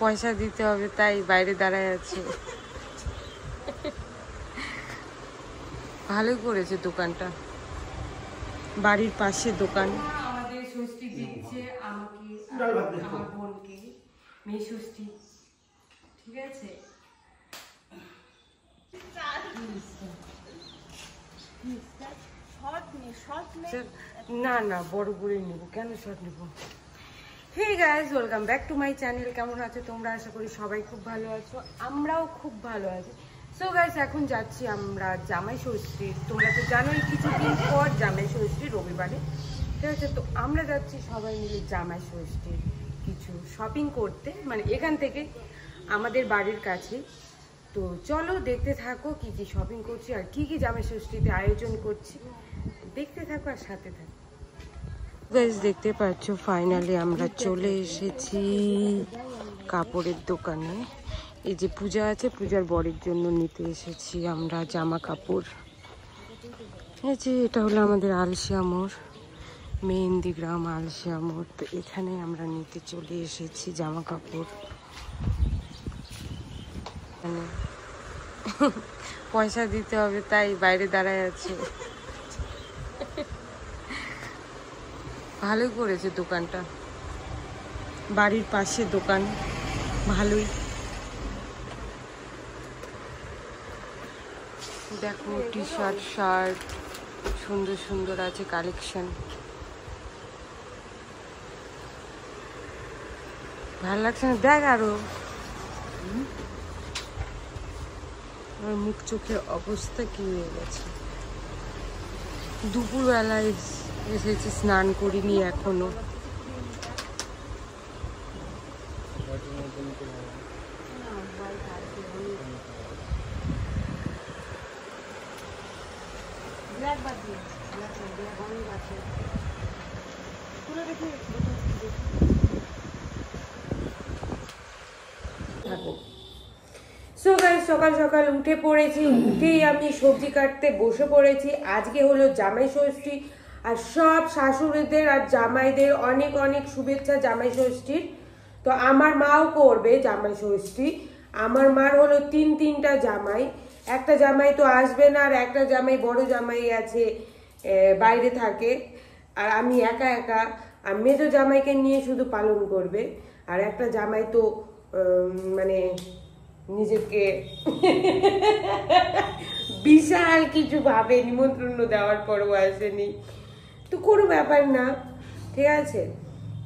পয়সা দিতে হবে তাই বাইরে দাঁড়ায় আছে। ভালোই করেছে দোকানটা, বাড়ির পাশে দোকান। আমাদের ষষ্ঠী দিচ্ছে আমাকে, আমার বোনকে, মেয়ে ষষ্ঠী। ঠিক আছে, না না বড় করে নেব, কেন শর্ট নেব। Hey guys, welcome back to my channel. কেমন আছো তোমরা? আশা করি সবাই খুব ভালো আছো, আমরাও খুব ভালো আছি। সো গাইস, এখন যাচ্ছি আমরা জামাই ষষ্ঠী। তোমরা তো জানোই কিছুদিন পর জামাই ষষ্ঠী, রবিবারে। ঠিক আছে, তো আমরা যাচ্ছি সবাই মিলে জামাই ষষ্ঠীর কিছু শপিং করতে, মানে এখান থেকে আমাদের বাড়ির কাছে। তো চলো দেখতে থাকো কি কি শপিং করছি আর কি কি জামাই ষষ্ঠীতে আয়োজন করছি। দেখতে থাকো আর সাথে থাকো। গাইস, দেখতে পাচ্ছ ফাইনালি আমরা চলে এসেছি কাপড়ের দোকানে। এই যে পূজা আছে, পূজার বরের জন্য নিতে এসেছি আমরা জামা কাপড়। এই যে এটা হলো আমাদের আলশিয়া মোড়, মেহেন্দি গ্রাম আলশিয়া মোড়। তো এখানে আমরা নিতে চলে এসেছি জামা কাপড়। পয়সা দিতে হবে তাই বাইরে দাঁড়ায় আছে। ভালোই করেছে দোকানটা, বাড়ির পাশে দোকান, ভালোই। দেখো টি শার্ট, শার্ট সুন্দর সুন্দর আছে কালেকশন। ভালো লাগছে না? দেখ আরো। আমার মুখ চোখের অবস্থা কি হয়ে গেছে। দুপুরবেলায় এসেছি, স্নান করিনি এখনো। সো গাইস, সকাল সকাল উঠে পড়েছি, উঠেই আমি সবজি কাটতে বসে পড়েছি। আজকে হলো জামাই ষষ্ঠী, আর সব শাশুড়িদের আর জামাইদের অনেক অনেক শুভেচ্ছা জামাই ষষ্ঠীর। তো আমার মাও করবে জামাই ষষ্ঠী। আমার মার হলো তিনটা জামাই, একটা জামাই তো আসবে না, আর একটা জামাই বড় জামাই আছে বাইরে থাকে, আর আমি একা একা। আর মেজো জামাইকে নিয়ে শুধু পালন করবে, আর একটা জামাই তো মানে নিজেকে বিশাল কিছু ভাবে, নিমন্ত্রণ দেওয়ার পরও আসেনি, তো কোনো ব্যাপার না। ঠিক আছে,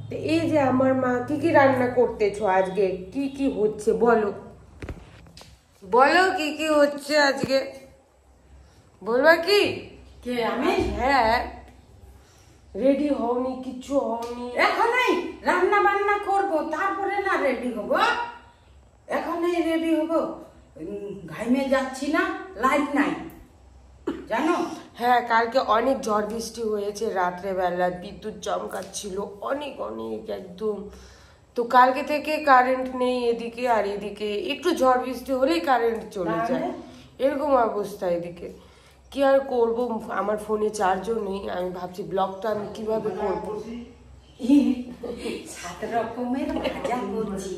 তো এই যে আমার মা কি কি রান্না করতেছো আজকে, কি কি হচ্ছে বলো, বলো কি কি হচ্ছে আজকে, বলবা কি? কে আমি? হ্যাঁ, রেডি হওনি, কিছু হওনি? এখনই রান্না বান্না করবো, তারপরে না রেডি হবো। এখনই রেডি হবো, ঘাইমে যাচ্ছি না, লাইট নাই জানো। হ্যাঁ, কালকে অনেক ঝড় বৃষ্টি হয়েছে, রাত্রেবেলা বিদ্যুৎ চমকাচ্ছিল অনেক অনেক একদম। তো কালকে থেকে কারেন্ট নেই এদিকে, আর এদিকে একটু ঝড় বৃষ্টি হলেই কারেন্ট চলে যায়, এরকম অবস্থা এদিকে। কি আর করব, আমার ফোনে চার্জও নেই। আমি ভাবছি ব্লগটা আমি কিভাবে করব। 7 রকমের ভাজা করছি।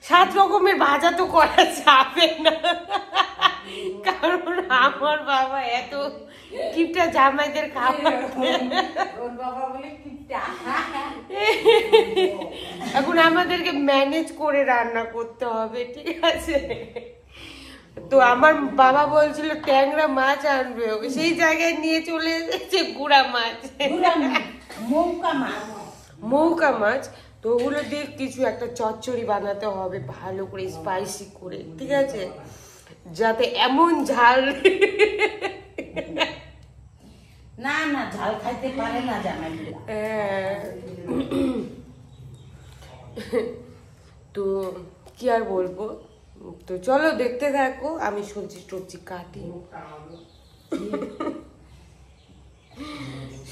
7 রকমের ভাজা তো করা যাবে না, কারণ আমার বাবা এত কিপটা জামাইদের খাবার। ওর বাবা বলে কিপটা। এখন আমাদেরকে ম্যানেজ করে রান্না করতে হবে, ঠিক আছে? তো আমার বাবা বলছিল ট্যাংরা মাছ আনবে, সেই জায়গায় নিয়ে চলে এসেছে গুড়া মাছ, মৌকা মাছ। তো ওগুলো দিয়ে কিছু একটা চচ্চড়ি বানাতে হবে ভালো করে, স্পাইসি করে, ঠিক আছে, যাতে এমন ঝাল না না ঝাল খাইতে পারে না জামাই। তো কি আর বলবো, তো চলো দেখতে থাকো, আমি সবজি টবজি কাটি।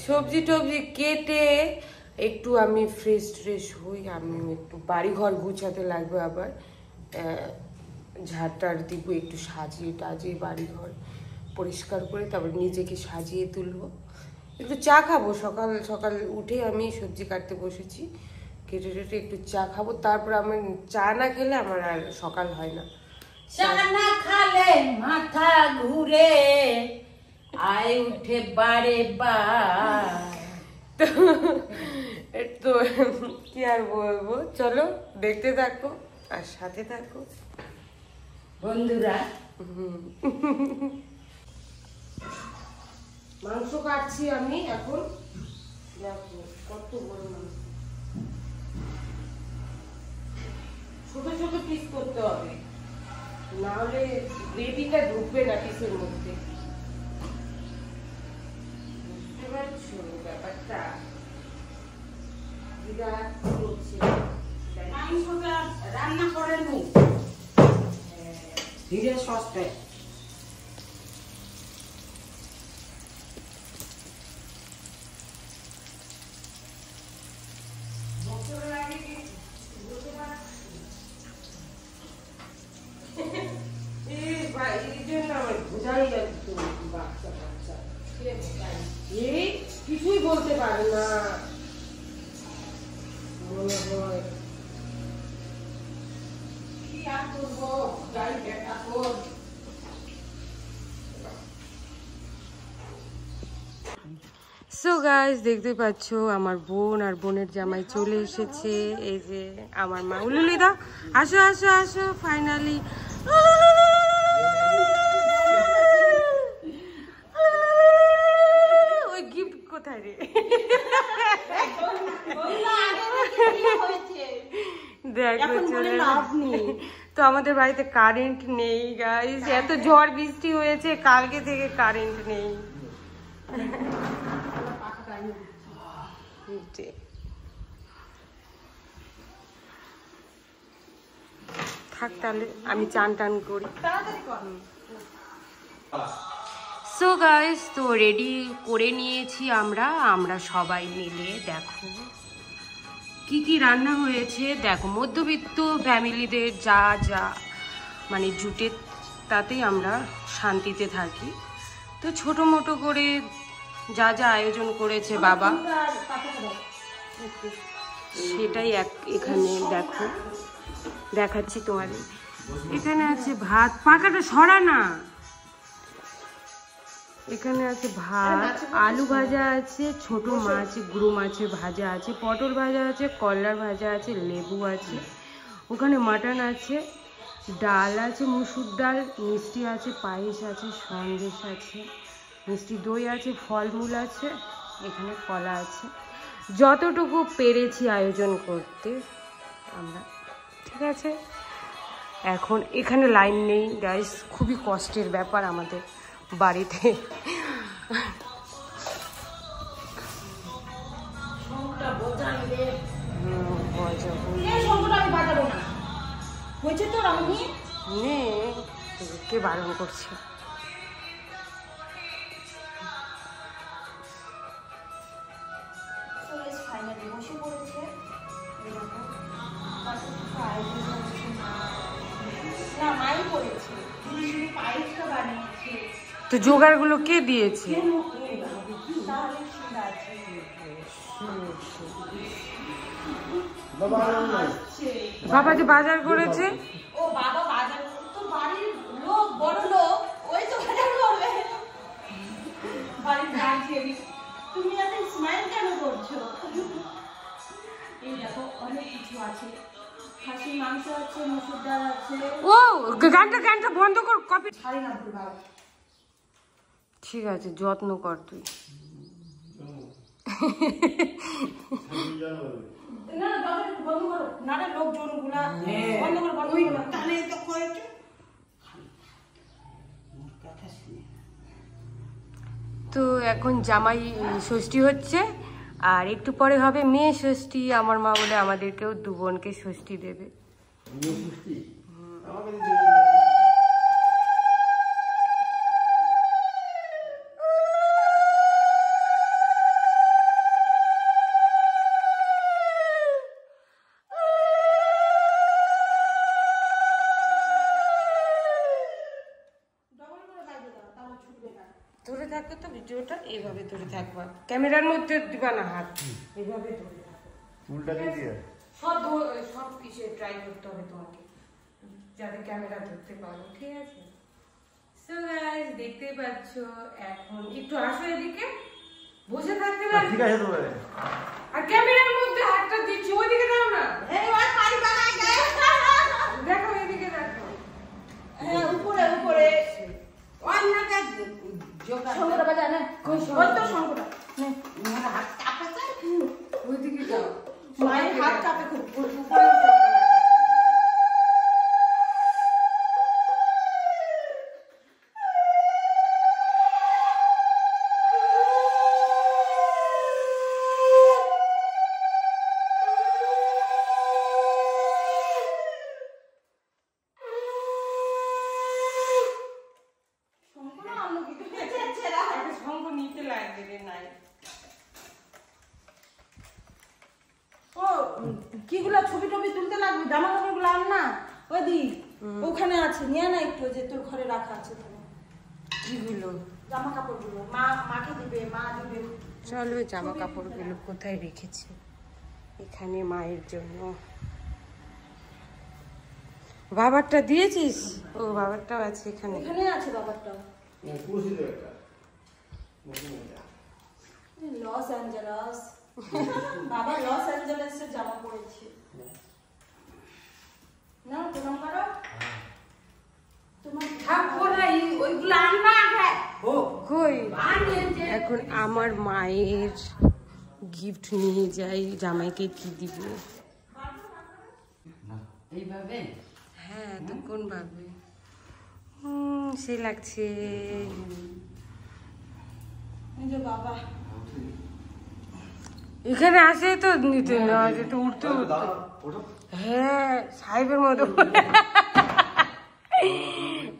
সবজি টবজি কেটে একটু আমি ফ্রেশ হই, আমি একটু বাড়িঘর গুছাতে লাগবে, আবার ঝাড়টার দিব, একটু সাজিয়ে টাজিয়ে বাড়িঘর পরিষ্কার করে তারপর নিজেকে সাজিয়ে তুলবো, একটু চা খাবো। সকাল সকাল উঠে আমি সবজি কাটতে বসেছি, কেটে টেটে একটু চা খাবো, তারপর আমি চা না খেলে আমার আর সকাল হয় না। চা না খালে মাথা ঘুরে আয় উঠে বারে তো কি আর বলবো, চলো দেখতে থাকো আর সাথে থাকো বন্ধুরা। মাংস কাটছি আমি এখন, দেখো কত বড় মাংস, ছোট ছোট পিস করতে হবে, নাহলে গ্রেভিটা ঢুকবে না পিসের মধ্যে, বুঝতে পারছো ব্যাপারটা? মাংসটা রান্না করে নি ধীরে সস্তে। কিছুই বলতে পারে না মনে হয়, কি আর করবো, যাই দেখা কর। সো গাইস, দেখতে পাচ্ছ আমার বোন আর বোনের জামাই চলে এসেছে। এই যে আমার মা, উলুলিদা আসো আসো আসো, ফাইনালি ওই গিফট কোথায় রে? দেখো চলে তো আমাদের বাড়িতে কারেন্ট নেই গাইস, এত ঝড় বৃষ্টি হয়েছে, কালকে থেকে কারেন্ট নেই। থাক তাহলে আমি চান টান করি। সো গাইস, তো রেডি করে নিয়েছি আমরা সবাই মিলে। দেখো কি কি রান্না হয়েছে, দেখো মধ্যবিত্ত ফ্যামিলিদের যা যা মানে জুটে, তাতেই আমরা শান্তিতে থাকি। তো ছোট মোটো করে যা যা আয়োজন করেছে বাবা, সেটাই এখানে দেখো দেখাচ্ছি তোমাদের। এখানে আছে ভাত, পাখাটা সরা না, এখানে আছে ভাত, আলু ভাজা আছে, ছোট মাছ গুঁড়ো মাছের ভাজা আছে, পটল ভাজা আছে, কলার ভাজা আছে, লেবু আছে, ওখানে মাটন আছে, ডাল আছে, মুসুর ডাল, মিষ্টি আছে, পায়েস আছে, সন্দেশ আছে, মিষ্টি দই আছে, ফলমূল আছে, এখানে কলা আছে। যতটুকু পেরেছি আয়োজন করতে আমরা, ঠিক আছে। এখন এখানে লাইন নেই গাইস, খুবই কষ্টের ব্যাপার আমাদের বাড়িতে। কে বারণ করছে? তো জোগাড়গুলো কে দিয়েছে? বাবা যে বাজার করেছে, ও বাবা বাজার, তো বাড়ির লোক বড় লোক, ওই তো বাজার করবে। বাড়ির গান ছেড়ে তুমি এত স্মাইল কেন করছো? এই দেখো অনেক কিছু আছে, খাসির মাংস আছে, মুসুর ডাল আছে। ও গানটা বন্ধ কর, কপি ছাড়ি না ভুল ভালো। ঠিক আছে, যত্ন কর তুই। না না বন্ধ করো, না রে লোকজন গুলা বন্ধ করো, বন্ধ করো, তাহলে তো কয়েছো কথা শুনে। তো এখন জামাই ষষ্ঠী হচ্ছে, আর একটু পরে হবে মেয়ে ষষ্ঠী। আমার মা বলে আমাদেরকেও দু বোনকে ষষ্ঠী দেবে। ধরে থাকো তো ভিডিওটা, এইভাবে ধরে থাকবা, ক্যামেরার মধ্যে দিবা না হাত, এইভাবে ধরে থাকো। সব কিছু ট্রাই করতে হবে তোমাকে, যাতে ক্যামেরা ধরতে পারো, ঠিক আছে? সো গাইস দেখতেই পাচ্ছ, এখন একটু আসো এদিকে, বসে থাকতে লাগবে। ঠিক আছে তোমরা, আর ক্যামেরার মধ্যে হাতটা দিচ্ছি, ওইদিকে দাও না। এই ওই পারি বানাই গায়। দেখো এদিকে দেখো। হ্যাঁ উপরে উপরে। ওই না দেখ যোগা। শঙ্কর বাজা না। কই ওই তো শঙ্কর। নে মেরা হাত কাঁপে যায়। ওইদিকে যাও। মায়ের হাত কাঁপে খুব। কিগুলা ছবি টবি তুলতে লাগবে, জামা কাপড়গুলো আন না ওই দি ওখানে আছে, নিয়ে না একটু, যে তোর ঘরে রাখা আছে। কিগুলো? জামা কাপড়গুলো মাকে দিবে, মা দিবে। চলো জামা কাপড়গুলো কোথায় রেখেছি? এখানে মায়ের জন্য। বাবারটা দিয়েছিস? ও বাবারটাও আছে এখানে। এখানে আছে বাবারটা। Los বাবা লস অ্যাঞ্জেলসে জামা পড়েছে। না প্রণাম করো। তোমার ওইগুলো আনবা আগে। ও কই? এখন আমার মায়ের গিফট নিয়ে যাই, জামাইকে কি দিব? এইভাবে? হ্যাঁ তো কোন ভাবে? সে লাগছে। এই যে বাবা এখানে আসে তো নিতে না, তো উঠতে উঠতে। হ্যাঁ সাহেবের মতো।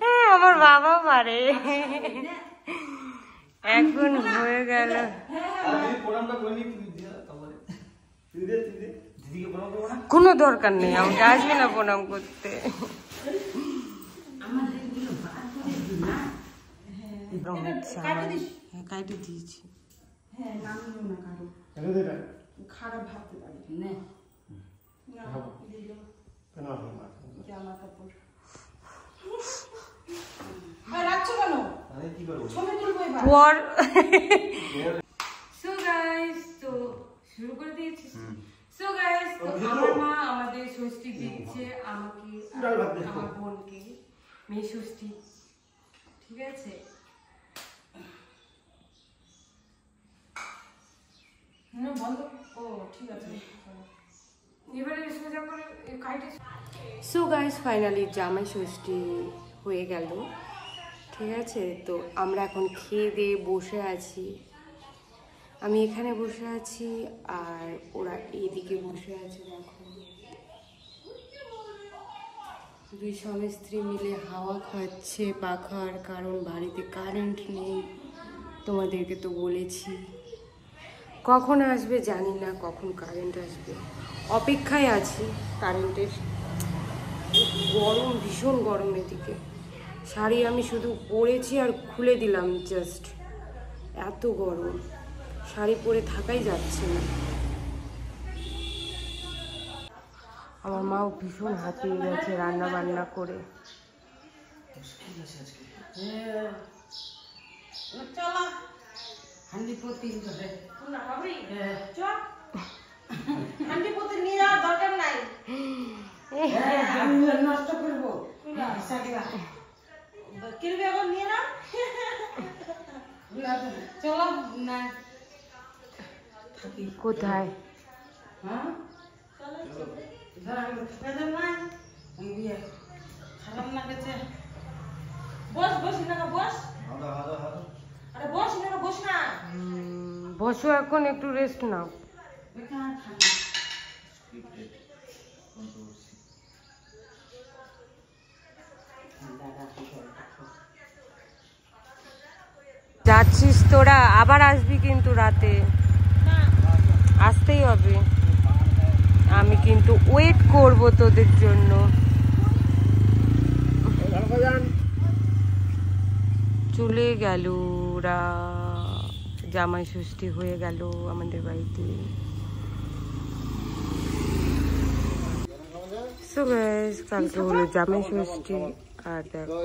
হ্যাঁ আমার বাবা পারে। এখন হয়ে গেল। কোনো দরকার নেই, আমাকে আসবে না প্রণাম করতে। কাইটে দিয়েছি। হ্যাঁ নামিও না কারো, খারাপ ভাবতে পারি না। জামা কাপড় রাখছো কেন? ছবি তুলবো এবার। সো গাইস তো শুরু করে দিয়েছি। সো গাইস তো আমার মা আমাদের ষষ্ঠী দিচ্ছে আমাকে, আমার বোনকে, মেয়ে ষষ্ঠী, ঠিক আছে? বন্ধ। ও ঠিক আছে, এবারে সোজা করে কাইটে। সো গাইস ফাইনালি জামাই ষষ্ঠী হয়ে গেল, ঠিক আছে? তো আমরা এখন খেয়ে দিয়ে বসে আছি। আমি এখানে বসে আছি আর ওরা এইদিকে বসে আছে। দেখো দুই স্বামী স্ত্রী মিলে হাওয়া খাচ্ছে পাখার, কারণ বাড়িতে কারেন্ট নেই। তোমাদেরকে তো বলেছি, কখন আসবে জানি না, কখন কারেন্ট আসবে অপেক্ষায় আছি কারেন্টের। গরম, ভীষণ গরম এদিকে। শাড়ি আমি শুধু পরেছি আর খুলে দিলাম জাস্ট, এত গরম, শাড়ি পরে থাকাই যাচ্ছে না। আমার মাও ভীষণ হাঁপিয়ে গেছে রান্না বান্না করে। চলো হান্ডি প্রতি না ভাবি, চল হান্ডি পতি নিয়ে যাওয়ার দরকার নাই। আমি নষ্ট করবো। কিনবে এখন নিয়ে না। চলো না কোথায়? হ্যাঁ খারাপ লাগেছে। বস বস না বস। আরে বস না বস না। বসো, এখন একটু রেস্ট নাও। যাচ্ছিস তোরা? আবার আসবি কিন্তু রাতে, আসতেই হবে। আমি কিন্তু ওয়েট করব তোদের জন্য। চলে গেল ওরা, জামাই ষষ্ঠী হয়ে গেল আমাদের বাড়িতে। সো গাইস, কালকে হলো জামাই ষষ্ঠী। আর দেখো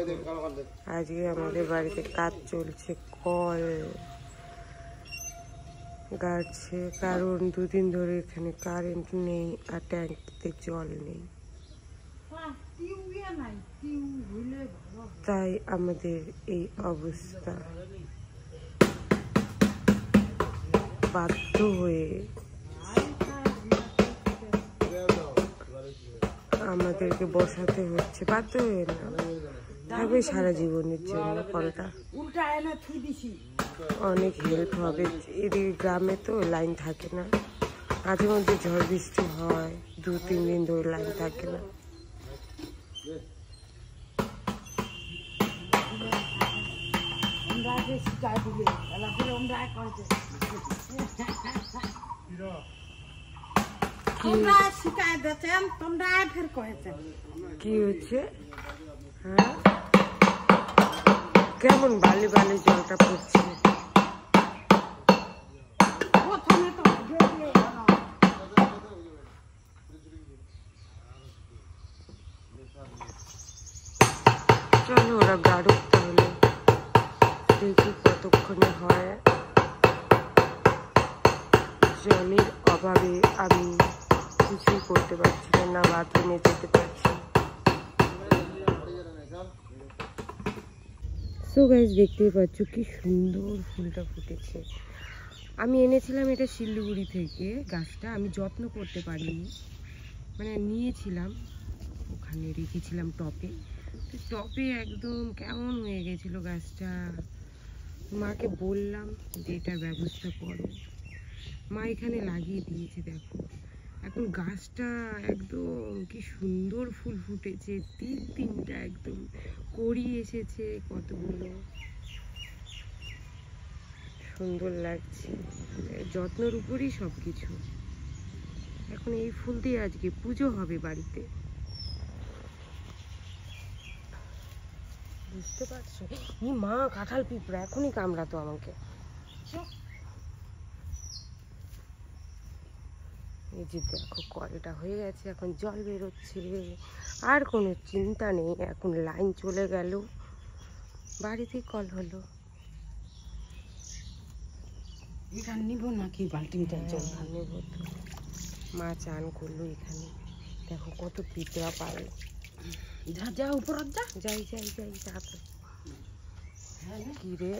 আজকে আমাদের বাড়িতে কাজ চলছে, কল গাড়ছে, কারণ দুদিন ধরে এখানে কারেন্ট নেই আর ট্যাঙ্কিতে জল নেই, তাই আমাদের এই অবস্থা। বাধ্য হয়ে আমাদেরকে বসাতে হচ্ছে, বাধ্য হয়ে না, থাকবে সারা জীবনের জন্য কলটা। অনেক হেল্প হবে। এদিকে গ্রামে তো লাইন থাকে না, মাঝে মধ্যে ঝড় বৃষ্টি হয়, 2-3 দিন ধরে লাইন থাকে না। কি হচ্ছে? হ্যাঁ, কেমন বালি বালি জলটা পড়ছে। চলো ওরা গাড়ুক, তাহলে দেখি কতক্ষণে হয়। জলের অভাবে আমি কিছুই করতে পারছি না, না বাথরুমে যেতে পারছি। সো গাইস, দেখতেই পাচ্ছ কি সুন্দর ফুলটা ফুটেছে। আমি এনেছিলাম এটা শিলিগুড়ি থেকে, গাছটা আমি যত্ন করতে পারিনি, মানে নিয়েছিলাম, ওখানে রেখেছিলাম টপে। তো টপে একদম কেমন হয়ে গেছিল গাছটা। মাকে বললাম যে এটার ব্যবস্থা করো, মা এখানে লাগিয়ে দিয়েছে। দেখো এখন গাছটা একদম কি সুন্দর ফুল ফুটেছে, 3-3টা একদম কড়ি এসেছে, কতগুলো সুন্দর লাগছে। যত্নের উপরই সব কিছু। এখন এই ফুল দিয়ে আজকে পুজো হবে বাড়িতে, বুঝতে পারছো? মা কাঁঠাল পিঁপড়া এখনই কামড়াতো আমাকে। এই যে দেখো কলটা হয়ে গেছে, এখন জল বেরোচ্ছে, আর কোনো চিন্তা নেই। এখন লাইন চলে গেল, বাড়িতে কল হলো। এটা নিব নাকি বালতিটা জল? নেবো তো। মা চান করলো এখানে, দেখো কত পিঁপড়া পারে। যা যা উপর যা, যাই যাই যাই, তাড়াতাড়ি। কি রে,